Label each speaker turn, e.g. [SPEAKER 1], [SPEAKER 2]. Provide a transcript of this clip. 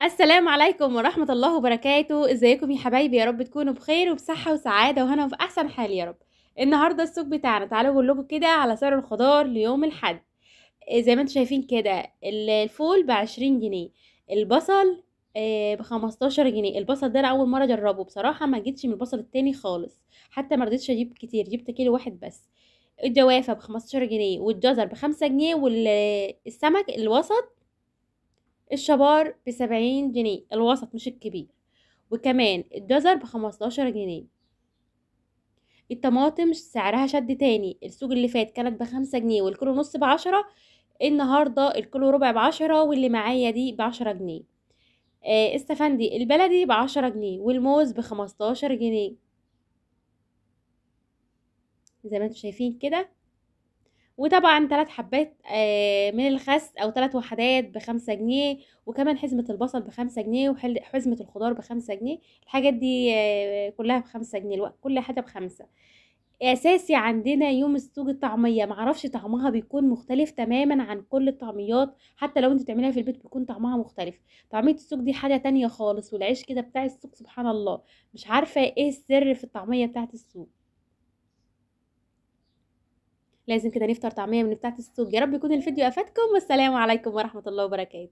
[SPEAKER 1] السلام عليكم ورحمة الله وبركاته. ازيكم يا حبايبي؟ يا رب تكونوا بخير وبصحة وسعادة وهنا وفي احسن حال يا رب. النهاردة السوق بتاعنا، تعالوا اقول لكم كده على سعر الخضار ليوم الحد. زي ما انتم شايفين كده، الفول ب20 جنيه، البصل ب15 جنيه. البصل ده انا اول مرة اجربه بصراحة، ما جيتش من البصل التاني خالص، حتى ما رضيتش اجيب كتير، جبت كيلو واحد بس. الجوافة ب15 جنيه، والجزر ب5 جنيه، والسمك الوسط الشبار ب70 جنيه، الوسط مش الكبير. وكمان الجزر ب15 جنيه. الطماطم سعرها شد تاني، السوق اللي فات كانت ب5 جنيه والكيلو نص ب10، النهاردة الكيلو ربع ب10، واللي معايا دي ب10 جنيه. السفندي البلدي ب10 جنيه، والموز ب15 جنيه. زي ما انتم شايفين كده. وطبعا 3 حبات من الخس او 3 وحدات ب5 جنيه، وكمان حزمة البصل ب5 جنيه، وحزمة الخضار ب5 جنيه. الحاجات دي كلها ب5 جنيه، كل حاجة ب5. اساسي عندنا يوم السوق الطعمية، معرفش طعمها بيكون مختلف تماما عن كل الطعميات، حتى لو انت تعمليها في البيت بيكون طعمها مختلف. طعمية السوق دي حاجة تانية خالص، والعيش كده بتاع السوق سبحان الله. مش عارفة ايه السر في الطعمية بتاعت السوق. لازم كده نفطر طعمية من بتاعة السوق. يا رب يكون الفيديو افادكم، والسلام عليكم ورحمة الله وبركاته.